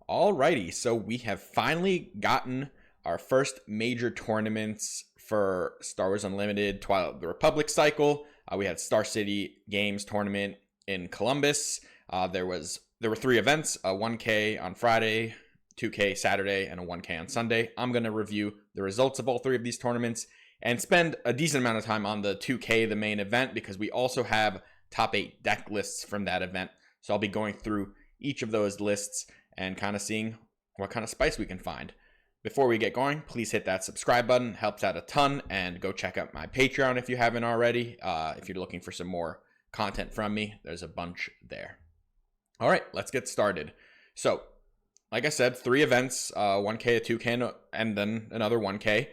Alrighty, so we have finally gotten our first major tournaments for Star Wars Unlimited Twilight of the Republic cycle. We had Star City Games tournament in Columbus. There were 3 events: a 1K on Friday, 2K Saturday, and a 1K on Sunday. I'm going to review the results of all 3 of these tournaments and spend a decent amount of time on the 2K, the main event, because we also have top 8 deck lists from that event. So I'll be going through each of those lists and kind of seeing what kind of spice we can find. Before we get going, please hit that subscribe button. Helps out a ton. And go check out my Patreon if you haven't already. If you're looking for some more content from me, there's a bunch there. All right, let's get started. So, like I said, 3 events, 1K, a 2K, and then another 1K.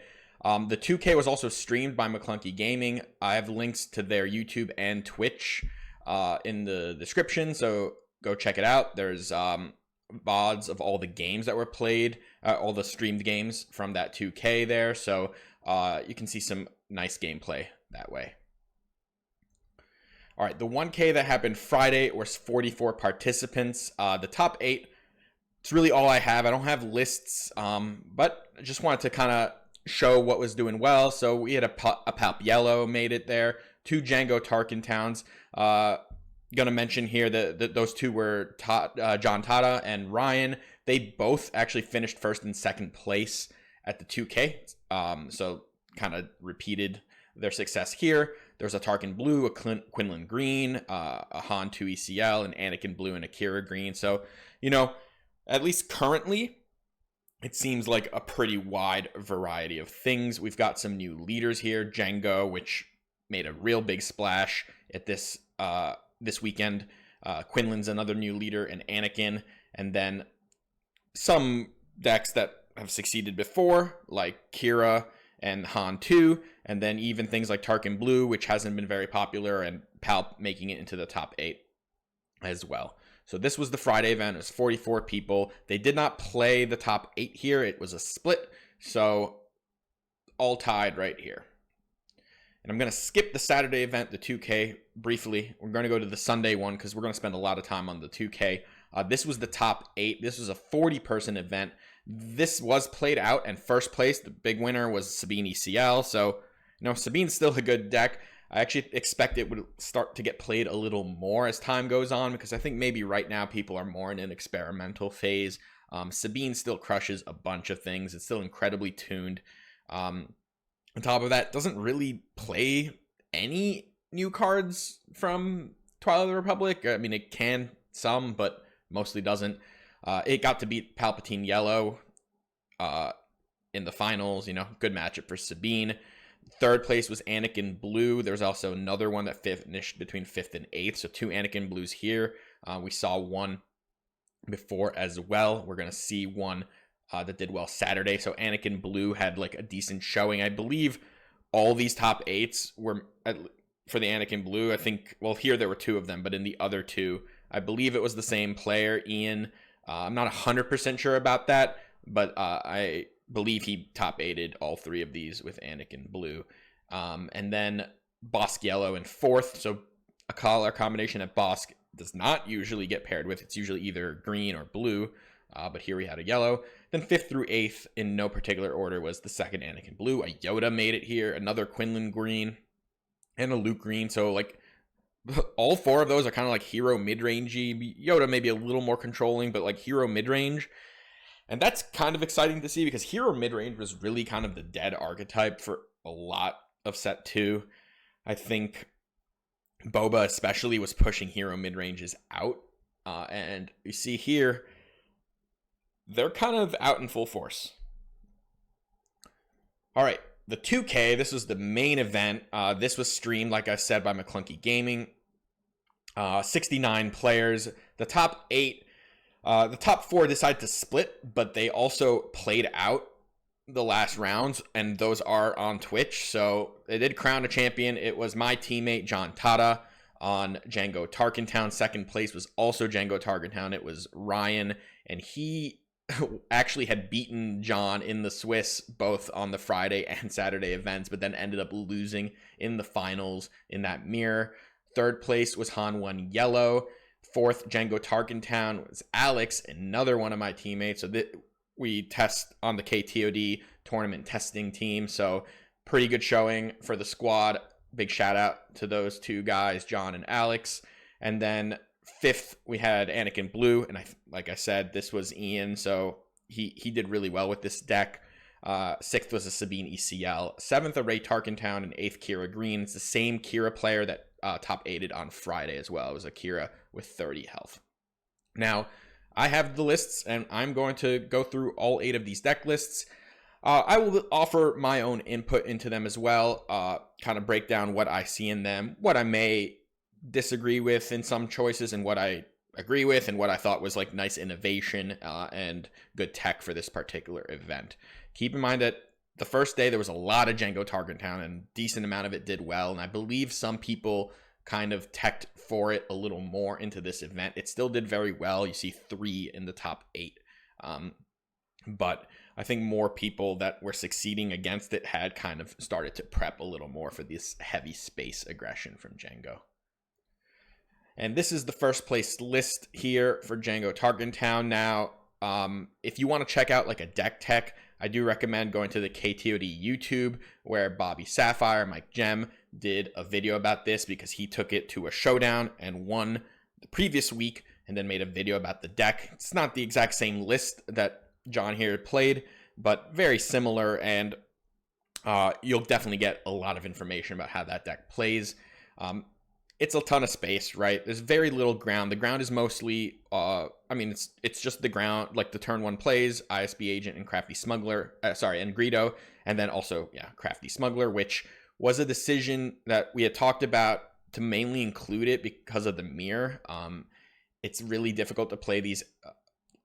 The 2K was also streamed by Maclunky Gaming. I have links to their YouTube and Twitch in the description, so go check it out. There's VODs of all the games that were played, all the streamed games from that 2K there, so you can see some nice gameplay that way. All right, the 1K that happened Friday was 44 participants. The top 8, it's really all I have. I don't have lists, but I just wanted to kind of show what was doing well. So we had a Palp Yellow made it there, 2 Jango Tarkintowns. Gonna mention here that those 2 were John Tatta and Ryan. They both actually finished first and second place at the 2K. So kind of repeated their success here. There's a Tarkin Blue, a Quinn Green, a Han 2 ECL, an Anakin Blue, and a Qi'ra Green. So, you know, at least currently, it seems like a pretty wide variety of things. We've got some new leaders here. Jango, which made a real big splash at this weekend. Quinlan's another new leader, and Anakin. And then some decks that have succeeded before, like Qi'ra and Han 2. And then even things like Tarkin Blue, which hasn't been very popular, and Palp making it into the top 8 as well. So this was the Friday event. It was 44 people. They did not play the top 8 here. It was a split. So all tied right here. And I'm going to skip the Saturday event, the 2K, briefly. We're going to go to the Sunday one because we're going to spend a lot of time on the 2K. This was the top 8. This was a 40-person event. This was played out, and first place, the big winner, was Sabine ECL. So, you know, Sabine's still a good deck. I actually expect it would start to get played a little more as time goes on, because I think maybe right now people are more in an experimental phase. Sabine still crushes a bunch of things. It's still incredibly tuned. On top of that, doesn't really play any new cards from Twilight of the Republic. I mean, it can some, but mostly doesn't. It got to beat Palpatine Yellow in the finals. You know, good matchup for Sabine. Third place was Anakin Blue. There's also another one that finished between 5th and 8th. So 2 Anakin Blues here. We saw one before as well. We're going to see one that did well Saturday. So Anakin Blue had like a decent showing. I believe all these top 8s were for the Anakin Blue. I think, well, here there were 2 of them, but in the other 2, I believe it was the same player, Ian. I'm not 100% sure about that, but I believe he top 8'd all 3 of these with Anakin Blue. And then Bosk Yellow in 4th. So a color combination that Bosk does not usually get paired with. It's usually either green or blue. But here we had a yellow. Then 5th through 8th, in no particular order, was the 2nd Anakin Blue. A Yoda made it here. Another Quinlan Green. And a Luke Green. So, like, all 4 of those are kind of like hero mid-rangey. Yoda maybe a little more controlling, but like hero mid-range. And that's kind of exciting to see, because hero mid-range was really kind of the dead archetype for a lot of set 2. I think Boba especially was pushing hero mid-ranges out. And you see here, they're kind of out in full force. All right, the 2K, this was the main event. This was streamed, like I said, by Maclunky Gaming. 69 players. The top 8, the top 4 decided to split, but they also played out the last rounds, and those are on Twitch. So they did crown a champion. It was my teammate, John Tatta, on Jango Tarkintown. Second place was also Jango Tarkintown. It was Ryan, and he actually had beaten John in the Swiss both on the Friday and Saturday events, but then ended up losing in the finals in that mirror. Third place was Han 1 Yellow. Fourth, Jango Tarkintown was Alex, another one of my teammates. So we test on the KTOD tournament testing team. So pretty good showing for the squad. Big shout out to those two guys, John and Alex. And then fifth, we had Anakin Blue. And like I said, this was Ian. So he did really well with this deck. Sixth was a Sabine ECL. Seventh, a Rey Tarkintown. And eighth, Qi'ra Green. It's the same Qi'ra player that top 8'd on Friday as well. It was a Qi'ra with 30 health. Now, I have the lists, and I'm going to go through all 8 of these deck lists. I will offer my own input into them as well, kind of break down what I see in them, what I may disagree with in some choices, and what I agree with, and what I thought was like nice innovation and good tech for this particular event. Keep in mind that the first day there was a lot of Jango Tarkintown, and a decent amount of it did well, and I believe some people kind of teched for it a little more into this event. It still did very well. You see 3 in the top 8. But I think more people that were succeeding against it had kind of started to prep a little more for this heavy space aggression from Jango. And this is the first place list here for Jango Tarkintown. Now, if you want to check out like a deck tech, I do recommend going to the KTOD YouTube, where Bobby Sapphire, Mike Gem, did a video about this because he took it to a showdown and won the previous week, and then made a video about the deck. It's not the exact same list that John here played, but very similar, and you'll definitely get a lot of information about how that deck plays. It's a ton of space, right? There's very little ground. The ground is mostly, it's just the ground, like the turn 1 plays, ISB Agent and Crafty Smuggler, and Greedo, and then also, Crafty Smuggler, which was a decision that we had talked about to mainly include it because of the mirror. It's really difficult to play these,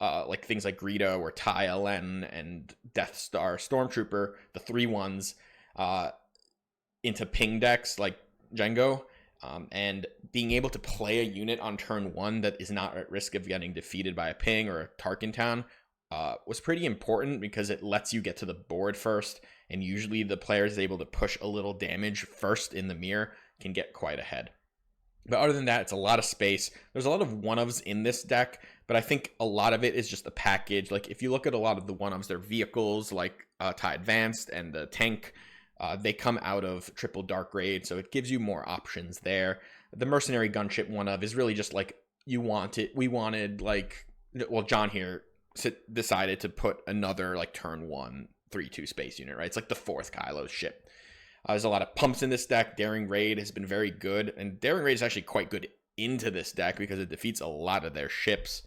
like things like Greedo or Tai LN and Death Star Stormtrooper, the 3/1s, into ping decks like Jango. And being able to play a unit on turn 1 that is not at risk of getting defeated by a ping or a Tarkintown was pretty important, because it lets you get to the board first, and usually the player is able to push a little damage first in the mirror, can get quite ahead. But other than that, it's a lot of space. There's a lot of 1-ofs in this deck, but I think a lot of it is just the package. Like if you look at a lot of the 1-ofs, they're vehicles like TIE Advanced and the tank. They come out of triple dark raid, so it gives you more options there. The mercenary gunship 1-of is really just like we wanted like, well, John here decided to put another like turn 1 3/2 space unit, right? It's like the 4th Kylo ship. There's a lot of pumps in this deck. Daring Raid has been very good, and Daring Raid is actually quite good into this deck because it defeats a lot of their ships.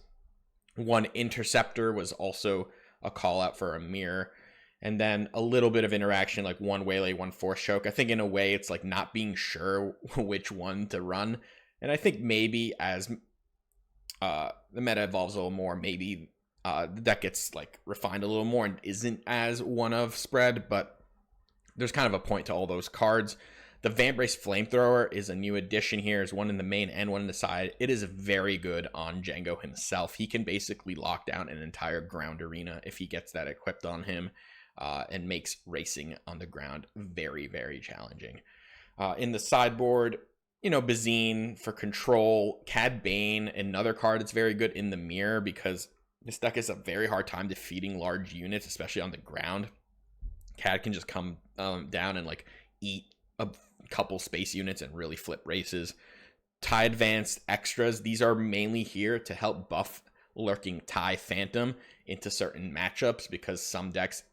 1 Interceptor was also a call out for a mirror. And then a little bit of interaction, like 1 Waylay, 1 Force Choke. I think in a way it's like not being sure which one to run. And I think maybe as the meta evolves a little more, maybe the deck gets like refined a little more and isn't as 1-of spread. But there's kind of a point to all those cards. The Vambrace Flamethrower is a new addition here. There's 1 in the main and 1 in the side. It is very good on Jango himself. He can basically lock down an entire ground arena if he gets that equipped on him. And makes racing on the ground very, very challenging. In the sideboard, Bazine for control, Cad Bane, another card that's very good in the mirror, because this deck has a very hard time defeating large units, especially on the ground. Cad can just come down and like eat a couple space units and really flip races. TIE Advanced extras, these are mainly here to help buff lurking TIE Phantom into certain matchups, because some decks,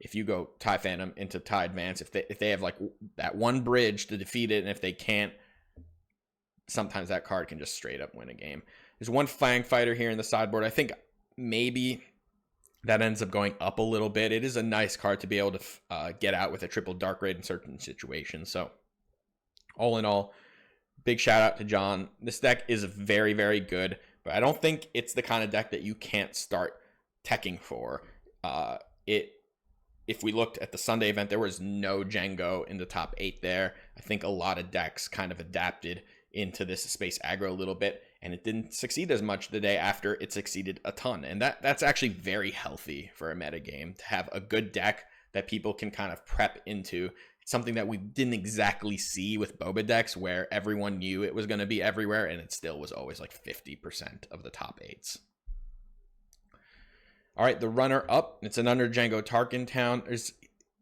if you go TIE Phantom into TIE Advance, if they have like that 1 bridge to defeat it, and if they can't, sometimes that card can just straight up win a game. There's 1 Fang Fighter here in the sideboard. I think maybe that ends up going up a little bit. It is a nice card to be able to get out with a triple dark raid in certain situations. So all in all, big shout out to John. This deck is very, very good, but I don't think it's the kind of deck that you can't start teching for. If we looked at the Sunday event, there was no Jango in the top 8 there. I think a lot of decks kind of adapted into this space aggro a little bit, and it didn't succeed as much the day after it succeeded a ton. And that's actually very healthy for a meta game, to have a good deck that people can kind of prep into. something that we didn't exactly see with boba decks, where everyone knew it was going to be everywhere, and it still was always like 50% of the top 8s. All right, the runner up, it's another Jango Tarkintown. There's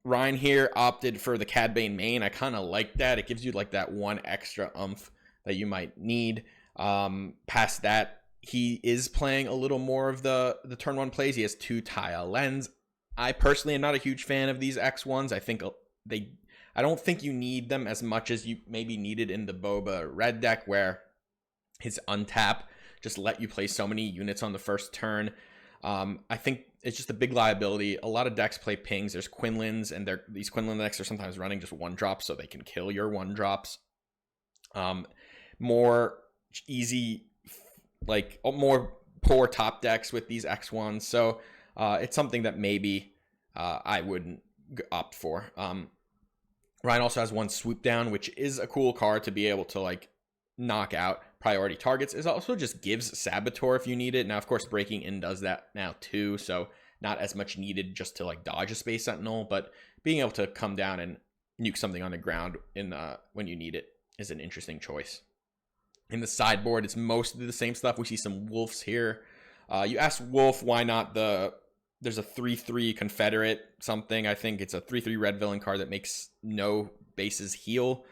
Ryan here opted for the Cad Bane main. I kind of like that. It gives you like that one extra oomph that you might need. Past that, he is playing a little more of the turn 1 plays. He has 2 tile lens. I personally am not a huge fan of these X1s. I don't think you need them as much as you maybe needed in the Boba red deck, where his untap just let you play so many units on the first turn. I think it's just a big liability. A lot of decks play pings. There's Quinlins, and these Quinlan decks are sometimes running just 1-drops, so they can kill your 1-drops. More easy, like more poor top decks with these X1s. So it's something that maybe I wouldn't opt for. Ryan also has 1 swoop down, which is a cool card to be able to like knock out priority targets. It also just gives Saboteur if you need it. Now, of course, Breaking In does that now too, so not as much needed just to like dodge a Space Sentinel, but being able to come down and nuke something on the ground in when you need it is an interesting choice. In the sideboard, it's mostly the same stuff. We see some Wolves here. You asked Wolf, why not there's a 3/3 Confederate something. I think it's a 3/3 red villain card that makes no bases heal.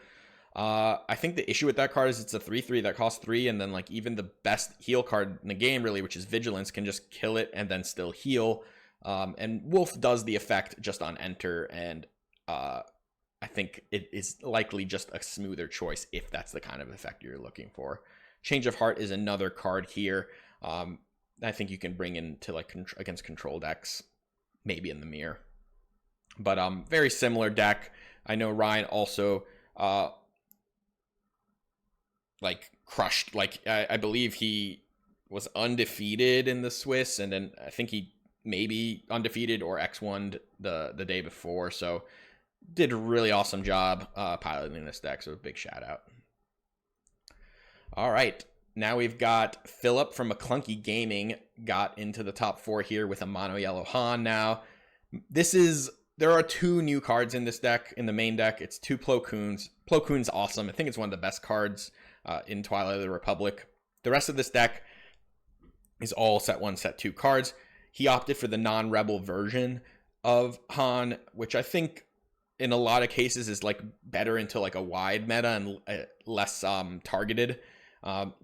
I think the issue with that card is it's a 3/3 that costs 3, and then like even the best heal card in the game, really, which is Vigilance, can just kill it and then still heal. And Wolf does the effect just on enter, and I think it is likely just a smoother choice if that's the kind of effect you're looking for. Change of Heart is another card here. I think you can bring into like against control decks, maybe in the mirror. But very similar deck. I know Ryan also like crushed, like I believe he was undefeated in the Swiss, and then I think he maybe undefeated or X1'd the day before. So did a really awesome job piloting this deck, so a big shout out. All right, now we've got Filip from Maclunky Gaming got into the top 4 here with a mono yellow Han. Now there are 2 new cards in this deck, in the main deck. It's 2 Plo Koons. Plo Koon's awesome. I think it's one of the best cards in Twilight of the Republic. The rest of this deck is all set 1, set 2 cards. He opted for the non-rebel version of Han, which I think in a lot of cases is like better into like a wide meta and less targeted.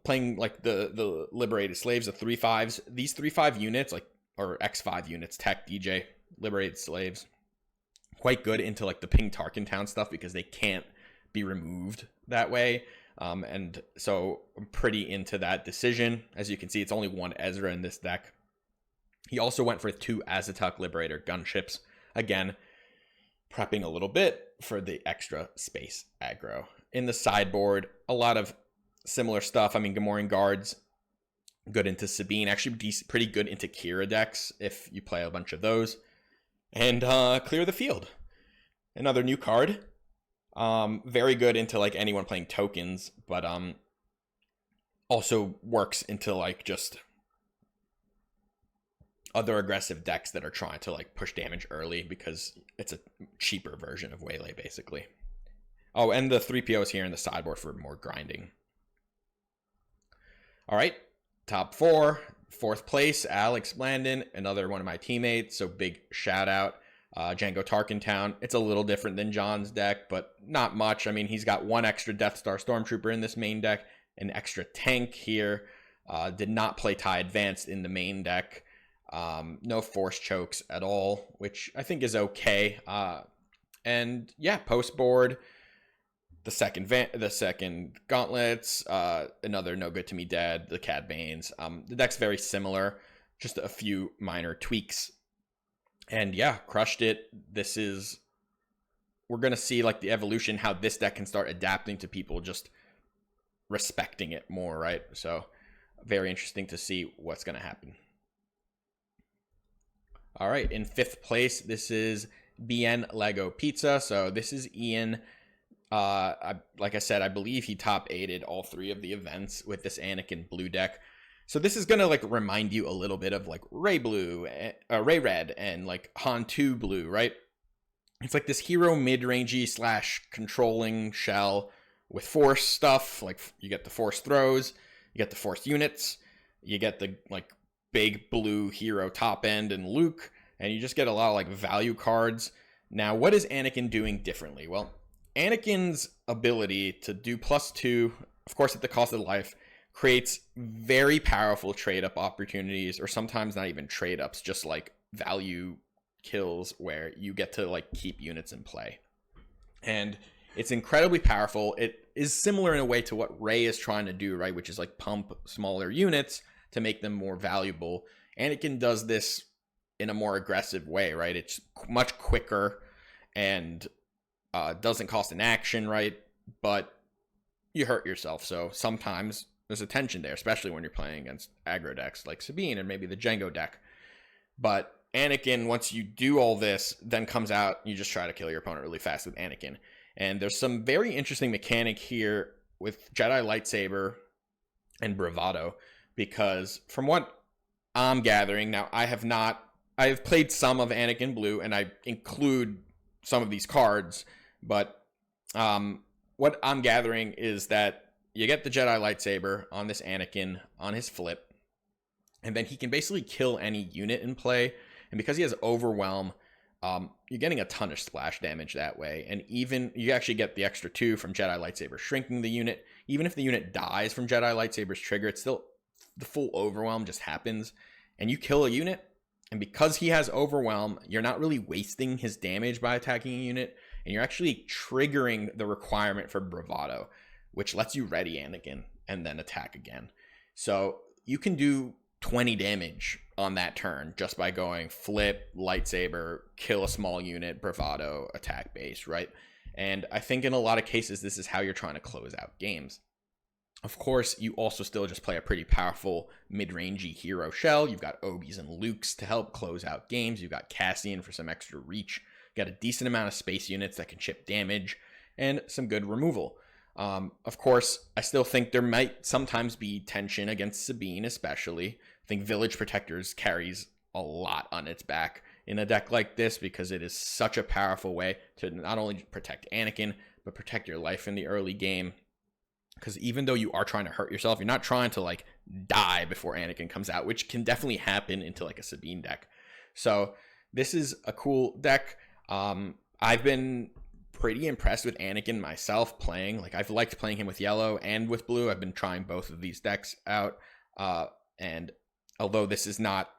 Playing like the Liberated Slaves, the 3/5s. These 3/5 units, like, or X5 units, Tech, DJ, Liberated Slaves, quite good into like the Ping Tarkintown stuff because they can't be removed that way. And so I'm pretty into that decision. As you can see, it's only 1 Ezra in this deck. He also went for 2 Azatuk Liberator gunships. Again, prepping a little bit for the extra space aggro. In the sideboard, a lot of similar stuff. I mean, Gamorrean Guards, good into Sabine. Actually, pretty good into Qi'ra decks if you play a bunch of those. And Clear the Field. Another new card. Very good into like anyone playing tokens, but also works into like just other aggressive decks that are trying to like push damage early because it's a cheaper version of Waylay, basically. Oh, and the 3POs here in the sideboard for more grinding. All right, top 4, 4th place, Alex Blandin, another one of my teammates, so big shout out. Jango Tarkintown. It's a little different than John's deck, but not much. I mean, he's got 1 extra Death Star Stormtrooper in this main deck, an extra tank here. Did not play TIE Advanced in the main deck. No force chokes at all, which I think is okay. And yeah, post board, the second gauntlets, another No Good to Me Dead, the Cad Banes. The deck's very similar, just a few minor tweaks. And yeah, crushed it. We're going to see like the evolution, how this deck can start adapting to people just respecting it more, right? So very interesting to see what's going to happen. All right, in 5th place, this is BN LegoPizza. So this is Ian. Like I said, I believe he top 8'd all 3 of the events with this Anakin blue deck. So this is going to like remind you a little bit of like Rey Blue, Rey Red, and like Han 2 Blue, right? It's like this hero mid-rangey slash controlling shell with force stuff. Like you get the force throws, you get the force units, you get the like big blue hero top end and Luke, and you just get a lot of like value cards. Now, what is Anakin doing differently? Well, Anakin's ability to do +2, of course at the cost of life, creates very powerful trade-up opportunities, or sometimes not even trade-ups, just like value kills where you get to like keep units in play. And it's incredibly powerful. It is similar in a way to what Rey is trying to do, right? Which is like pump smaller units to make them more valuable. Anakin does this in a more aggressive way, right? It's much quicker and doesn't cost an action, right? But you hurt yourself. So sometimes there's a tension there, especially when you're playing against aggro decks like Sabine and maybe the Jango deck. But Anakin, once you do all this, then comes out, you just try to kill your opponent really fast with Anakin. And there's some very interesting mechanic here with Jedi Lightsaber and Bravado, because from what I'm gathering, now I have played some of Anakin Blue, and I include some of these cards, but what I'm gathering is that you get the Jedi Lightsaber on this Anakin on his flip, and then he can basically kill any unit in play. And because he has Overwhelm, you're getting a ton of splash damage that way. And even you actually get the extra 2 from Jedi Lightsaber shrinking the unit. Even if the unit dies from Jedi Lightsaber's trigger, it's still the full Overwhelm just happens. And you kill a unit, and because he has Overwhelm, you're not really wasting his damage by attacking a unit, and you're actually triggering the requirement for Bravado, which lets you ready Anakin and then attack again. So you can do 20 damage on that turn just by going flip, lightsaber, kill a small unit, Bravado, attack base, right? And I think in a lot of cases, this is how you're trying to close out games. Of course, you also still just play a pretty powerful mid-rangey hero shell. You've got Obies and Lukes to help close out games. You've got Cassian for some extra reach. You got a decent amount of space units that can chip damage and some good removal. Of course, I still think there might sometimes be tension against Sabine, especially. I think Village Protectors carries a lot on its back in a deck like this because it is such a powerful way to not only protect Anakin, but protect your life in the early game. Because even though you are trying to hurt yourself, you're not trying to like die before Anakin comes out, which can definitely happen into like a Sabine deck. So this is a cool deck. I've been pretty impressed with Anakin myself playing. Like I've liked playing him with yellow and with blue. I've been trying both of these decks out. And although this is not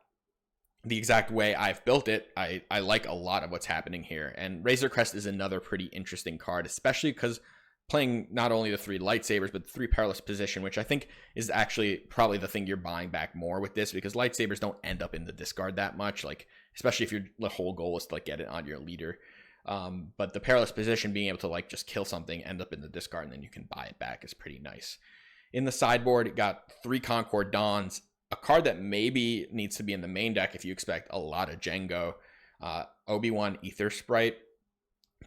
the exact way I've built it, I like a lot of what's happening here. And Razor Crest is another pretty interesting card, especially because playing not only the 3 lightsabers, but the 3 perilous position, which I think is actually probably the thing you're buying back more with this, because lightsabers don't end up in the discard that much, like especially if the whole goal is to like get it on your leader. But the perilous position, being able to like just kill something, end up in the discard, and then you can buy it back is pretty nice. In the sideboard, it got 3 Concord Dawns, a card that maybe needs to be in the main deck if you expect a lot of Jango. Obi-Wan Ether Sprite,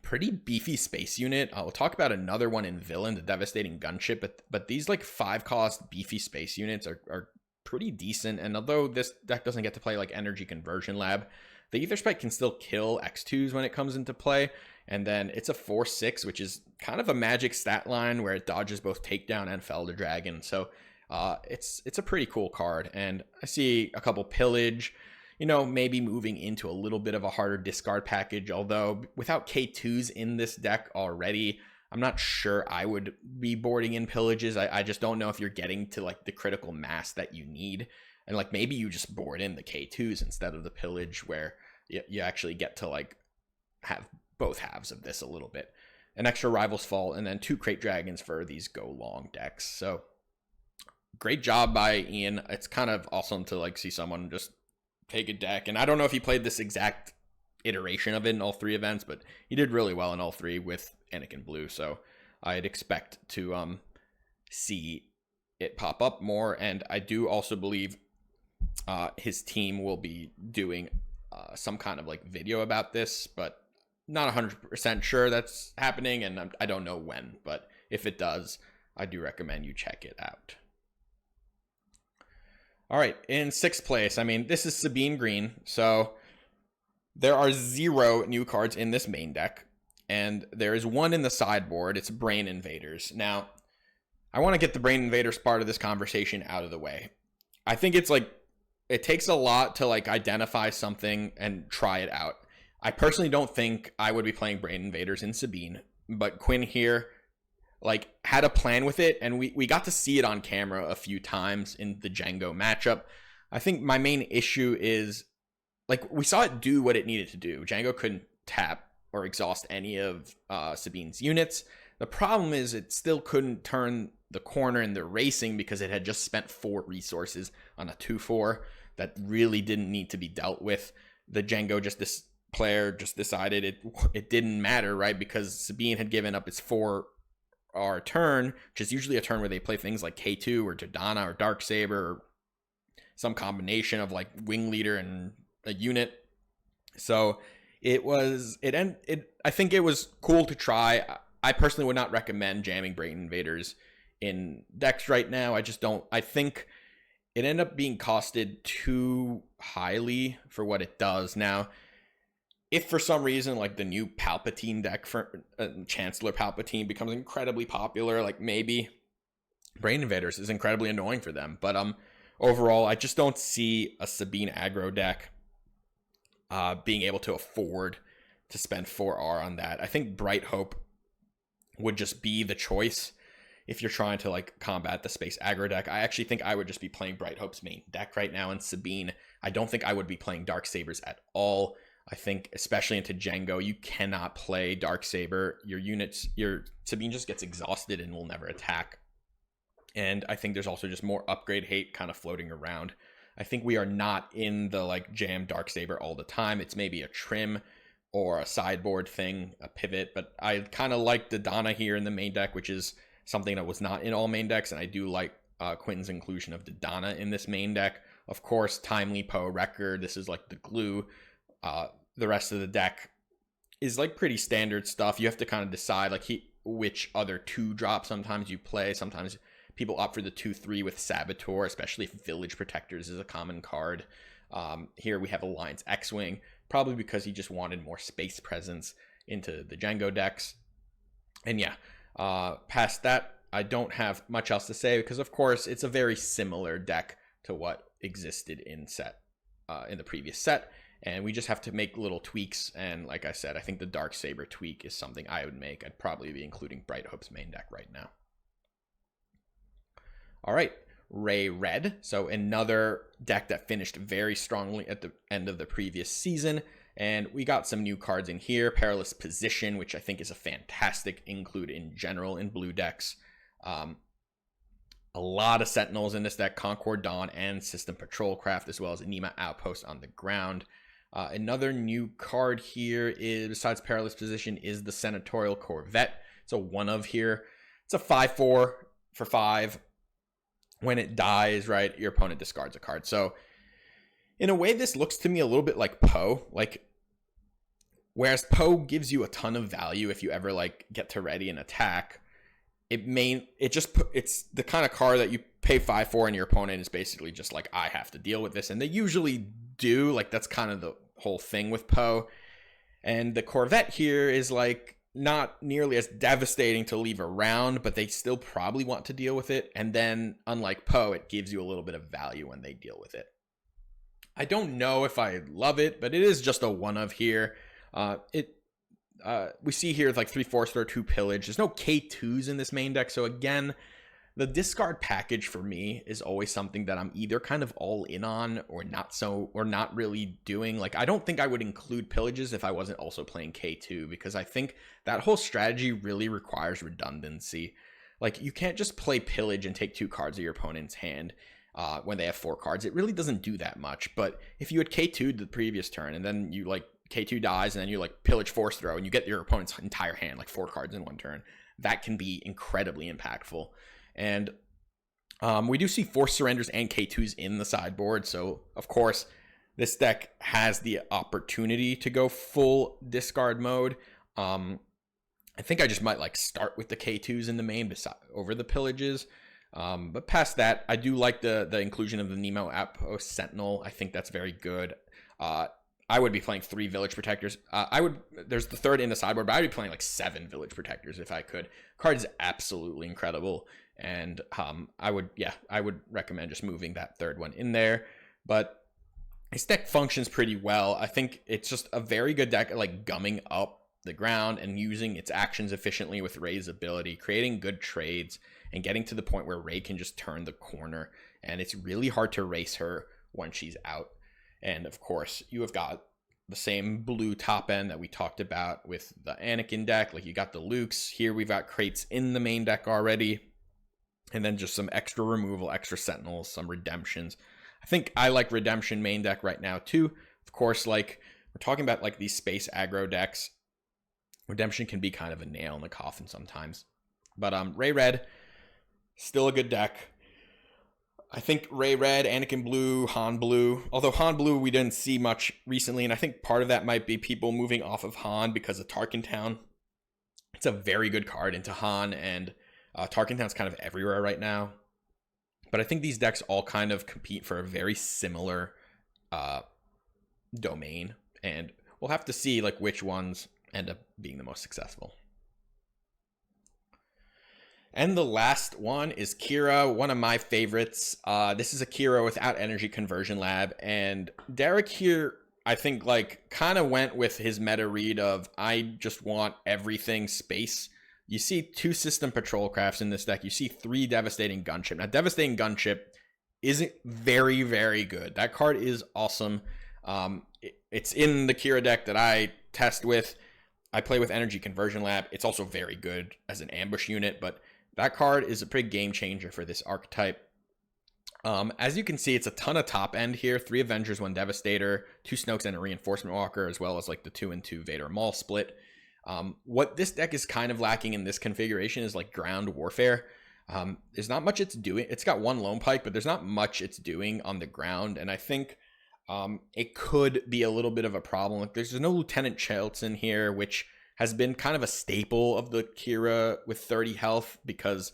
pretty beefy space unit. We'll talk about another one in Villain, the Devastating Gunship, but these like 5-cost beefy space units are pretty decent. And although this deck doesn't get to play like Energy Conversion Lab, the Ether Sprite can still kill X2s when it comes into play. And then it's a 4/6, which is kind of a magic stat line where it dodges both Takedown and Felder Dragon. So it's a pretty cool card. And I see a couple Pillage, maybe moving into a little bit of a harder discard package. Although without K2s in this deck already, I'm not sure I would be boarding in Pillages. I just don't know if you're getting to like the critical mass that you need. And like maybe you just board in the K2s instead of the Pillage, where you actually get to like have both halves of this a little bit. An extra Rival's Fall, and then 2 Crate Dragons for these go long decks. So great job by Ian. It's kind of awesome to like see someone just take a deck. And I don't know if he played this exact iteration of it in all 3 events, but he did really well in all 3 with Anakin Blue. So I'd expect to see it pop up more. And I do also believe his team will be doing some kind of like video about this, but not 100% sure that's happening, and I don't know when, but if it does, I do recommend you check it out. All right, in 6th place, I mean, this is Sabine Green, so There are 0 new cards in this main deck, and there is 1 in the sideboard. It's Brain Invaders. Now, I want to get the Brain Invaders part of this conversation out of the way. I think it's like, it takes a lot to like identify something and try it out. I personally don't think I would be playing Brain Invaders in Sabine, but Quinn here like had a plan with it, and we got to see it on camera a few times in the Jango matchup. I think my main issue is like we saw it do what it needed to do. Jango couldn't tap or exhaust any of Sabine's units. The problem is it still couldn't turn the corner in the racing because it had just spent 4 resources on a 2/4 that really didn't need to be dealt with. The Jango this player just decided it didn't matter, right? Because Sabine had given up its 4R turn, which is usually a turn where they play things like K2 or Dodana or Darksaber or some combination of like Wing Leader and a unit. So I think it was cool to try. I personally would not recommend jamming Brain Invaders in decks right now. I think it ended up being costed too highly for what it does. Now, if for some reason like the new Palpatine deck for Chancellor Palpatine becomes incredibly popular, like maybe Brain Invaders is incredibly annoying for them. But overall, I just don't see a Sabine aggro deck being able to afford to spend 4R on that. I think Bright Hope would just be the choice if you're trying to like combat the space aggro deck. I actually think I would just be playing Bright Hope's main deck right now in Sabine. I don't think I would be playing Darksabers at all. I think especially into Jango, you cannot play Darksaber. Your Sabine just gets exhausted and will never attack. And I think there's also just more upgrade hate kind of floating around. I think we are not in the like jam Darksaber all the time. It's maybe a trim or a sideboard thing, a pivot. But I kind of like Dodana here in the main deck, which is something that was not in all main decks. And I do like Quinn's inclusion of Dodana in this main deck. Of course, Timely Poe Record. This is like the glue. The rest of the deck is like pretty standard stuff. You have to kind of decide like which other 2-drop sometimes you play. Sometimes people opt for the 2/3 with Saboteur, especially if Village Protectors is a common card. Here we have Alliance X-Wing, probably because he just wanted more space presence into the Jango decks. And yeah, past that, I don't have much else to say because, of course, it's a very similar deck to what existed in the previous set. And we just have to make little tweaks. And like I said, I think the Darksaber tweak is something I would make. I'd probably be including Bright Hope's main deck right now. All right, Rey Red. So another deck that finished very strongly at the end of the previous season. And we got some new cards in here. Perilous Position, which I think is a fantastic include in general in blue decks. A lot of Sentinels in this deck. Concord Dawn and System Patrol Craft, as well as Anima Outpost on the ground. Another new card here is, besides Perilous Position, is the Senatorial Corvette. It's a 1-of here. It's a 5/4 for 5. When it dies, right, your opponent discards a card. So in a way, this looks to me a little bit like Poe. Like, whereas Poe gives you a ton of value if you ever like get to ready and attack, it's the kind of card that you pay 5 for and your opponent is basically just like, I have to deal with this. And they usually do. Like, that's kind of the whole thing with Poe. And the Corvette here is like not nearly as devastating to leave around, but they still probably want to deal with it. And then, unlike Poe, it gives you a little bit of value when they deal with it. I don't know if I love it, but it is just a 1-of here. We see here like 3 4-star, 2 pillage. There's no K2s in this main deck. So again, the discard package for me is always something that I'm either kind of all in on or not really doing. Like, I don't think I would include pillages if I wasn't also playing K2, because I think that whole strategy really requires redundancy. Like, you can't just play pillage and take 2 cards of your opponent's hand when they have 4 cards. It really doesn't do that much. But if you had K2'd the previous turn and then you like K2 dies and then you like pillage force throw and you get your opponent's entire hand, like 4 cards in one turn, that can be incredibly impactful. And we do see Force Surrenders and K2s in the sideboard. So, of course, this deck has the opportunity to go full discard mode. I think I just might like start with the K2s in the main over the pillages. But past that, I do like the inclusion of the Nemo Outpost Sentinel. I think that's very good. I would be playing 3 Village Protectors. There's the third in the sideboard, but I'd be playing like 7 Village Protectors if I could. Card is absolutely incredible, and I would recommend just moving that third one in there. But this deck functions pretty well. I think it's just a very good deck at like gumming up the ground and using its actions efficiently with Rey's ability, creating good trades, and getting to the point where Rey can just turn the corner, and it's really hard to race her when she's out. And of course, you have got the same blue top end that we talked about with the Anakin deck. Like, you got the Lukes. Here we've got crates in the main deck already. And then just some extra removal, extra Sentinels, some redemptions. I think I like redemption main deck right now too. Of course, like, we're talking about like these space aggro decks. Redemption can be kind of a nail in the coffin sometimes. But Rey Red, still a good deck. I think Rey Red, Anakin Blue, Han Blue. Although Han Blue we didn't see much recently, and I think part of that might be people moving off of Han because of Tarkintown. It's a very good card into Han, and Tarkintown's kind of everywhere right now. But I think these decks all kind of compete for a very similar domain, and we'll have to see like which ones end up being the most successful. And the last one is Qi'ra, one of my favorites. This is a Qi'ra without Energy Conversion Lab, and Derrick here, I think, like, kind of went with his meta read of, I just want everything space. You see 2 System Patrol Crafts in this deck. You see 3 Devastating Gunship. Now, Devastating Gunship isn't very, very good. That card is awesome. It's in the Qi'ra deck that I test with. I play with Energy Conversion Lab. It's also very good as an ambush unit, but that card is a pretty game changer for this archetype. As you can see, it's a ton of top end here. 3 Avengers, 1 Devastator, 2 Snokes, and a Reinforcement Walker, as well as like the 2/2 Vader Maul split. What this deck is kind of lacking in this configuration is like ground warfare. There's not much it's doing. It's got 1 Lone Pike, but there's not much it's doing on the ground. And I think it could be a little bit of a problem. Like, there's no Lieutenant Chelton here, which has been kind of a staple of the Qi'ra with 30 health because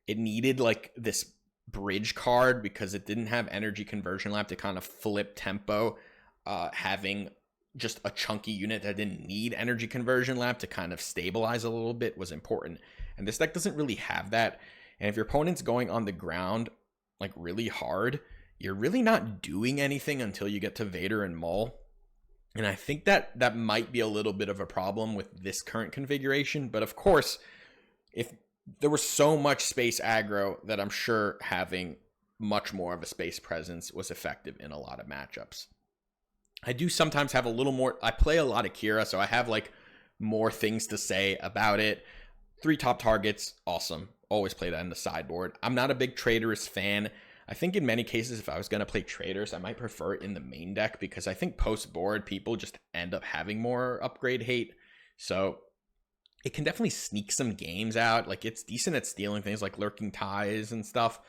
it needed like this bridge card because it didn't have Energy Conversion Lab to kind of flip tempo. Having just a chunky unit that didn't need Energy Conversion Lab to kind of stabilize a little bit was important. And this deck doesn't really have that. And if your opponent's going on the ground like really hard, you're really not doing anything until you get to Vader and Maul. And I think that might be a little bit of a problem with this current configuration. But of course, if there was so much space aggro that I'm sure having much more of a space presence was effective in a lot of matchups. I do sometimes have a little more. I play a lot of Qi'ra, so I have like more things to say about it. 3 top targets, awesome. Always play that in the sideboard. I'm not a big Traitorous fan. I think in many cases, if I was going to play Traitors, I might prefer it in the main deck because I think post-board, people just end up having more upgrade hate. So it can definitely sneak some games out. Like, it's decent at stealing things like Lurking Ties and stuff.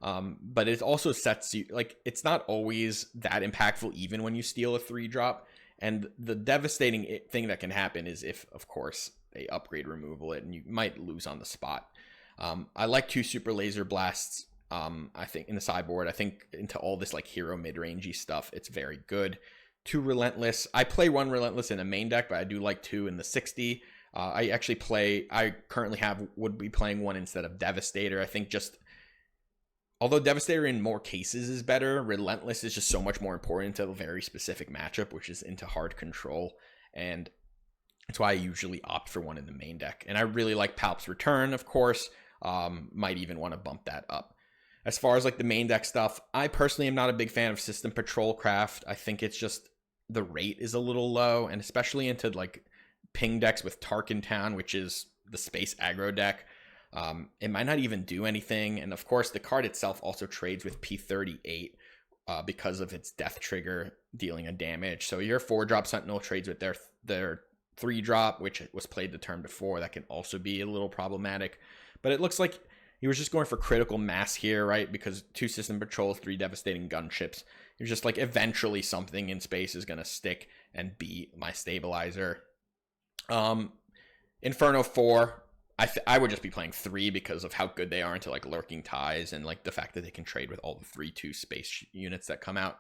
But it also sets you, like, it's not always that impactful even when you steal a 3-drop. And the devastating thing that can happen is if, of course, they upgrade removal it and you might lose on the spot. I like 2 Super Laser Blasts. I think in the sideboard, I think into all this like hero mid-rangey stuff, it's very good. 2 Relentless. I play 1 Relentless in a main deck, but I do like 2 in the 60. I currently would be playing 1 instead of Devastator. I think just, although Devastator in more cases is better, Relentless is just so much more important to a very specific matchup, which is into hard control. And that's why I usually opt for 1 in the main deck. And I really like Palp's Return, of course. Might even want to bump that up. As far as like the main deck stuff, I personally am not a big fan of System Patrol Craft. I think it's just the rate is a little low, and especially into like ping decks with Tarkintown, which is the space aggro deck. It might not even do anything. And of course, the card itself also trades with P38 because of its death trigger dealing a damage. So your 4-drop Sentinel trades with their 3-drop, which was played the turn before. That can also be a little problematic. But it looks like he was just going for critical mass here, right? Because 2 System Patrols, 3 Devastating Gunships. He was just like, eventually something in space is going to stick and be my stabilizer. Inferno 4, I would just be playing 3 because of how good they are into like Lurking Ties and like the fact that they can trade with all the 3/2 space units that come out.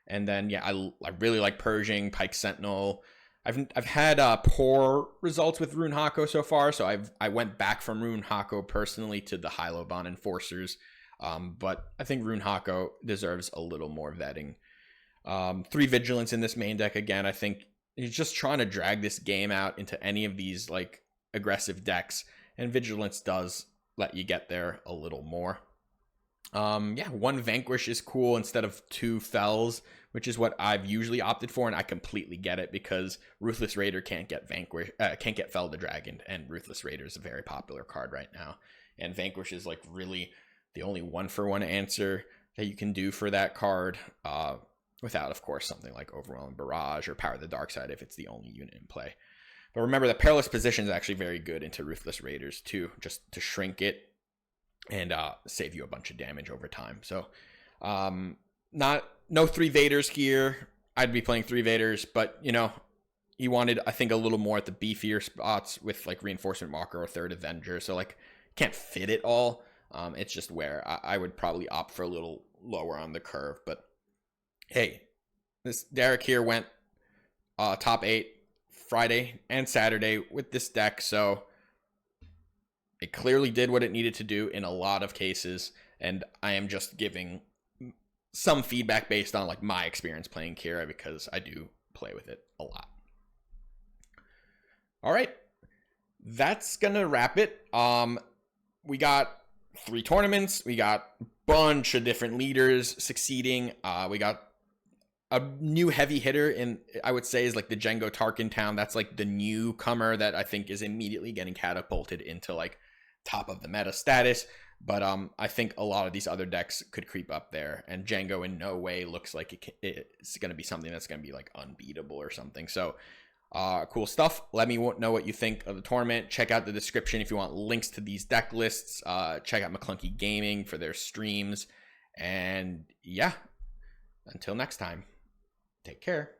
And then, yeah, I really like Pershing, Pike Sentinel. I've had poor results with Rune Hako so far, so I went back from Rune Hako personally to the Hylobon Enforcers, but I think Rune Hako deserves a little more vetting. 3 Vigilance in this main deck again. I think he's just trying to drag this game out into any of these like aggressive decks, and Vigilance does let you get there a little more. Yeah, 1 Vanquish is cool instead of 2 Fells, which is what I've usually opted for, and I completely get it because Ruthless Raider can't get Fell the Dragon, and Ruthless Raider is a very popular card right now, and Vanquish is like really the only 1-for-1 answer that you can do for that card, without, of course, something like Overwhelming Barrage or Power of the Dark Side if it's the only unit in play. But remember, the Perilous Position is actually very good into Ruthless Raiders too, just to shrink it and save you a bunch of damage over time. So no 3 Vaders here. I'd be playing 3 Vaders, but you know, you wanted, I think, a little more at the beefier spots with like Reinforcement Walker or 3rd Avenger. So like, can't fit it all. It's just where I would probably opt for a little lower on the curve. But hey, this Derrick here went top 8 Friday and Saturday with this deck, so it clearly did what it needed to do in a lot of cases, and I am just giving some feedback based on like my experience playing Qi'ra because I do play with it a lot. All right, that's gonna wrap it. We got 3 tournaments. We got a bunch of different leaders succeeding. We got a new heavy hitter in, I would say, is like the Jango Tarkintown. That's like the newcomer that I think is immediately getting catapulted into like top of the meta status. But I think a lot of these other decks could creep up there, and Jango in no way looks like it's going to be something that's going to be like unbeatable or something. So cool stuff. Let me know what you think of the tournament. Check out the description if you want links to these deck lists. Check out Maclunky Gaming for their streams. And yeah, until next time, take care.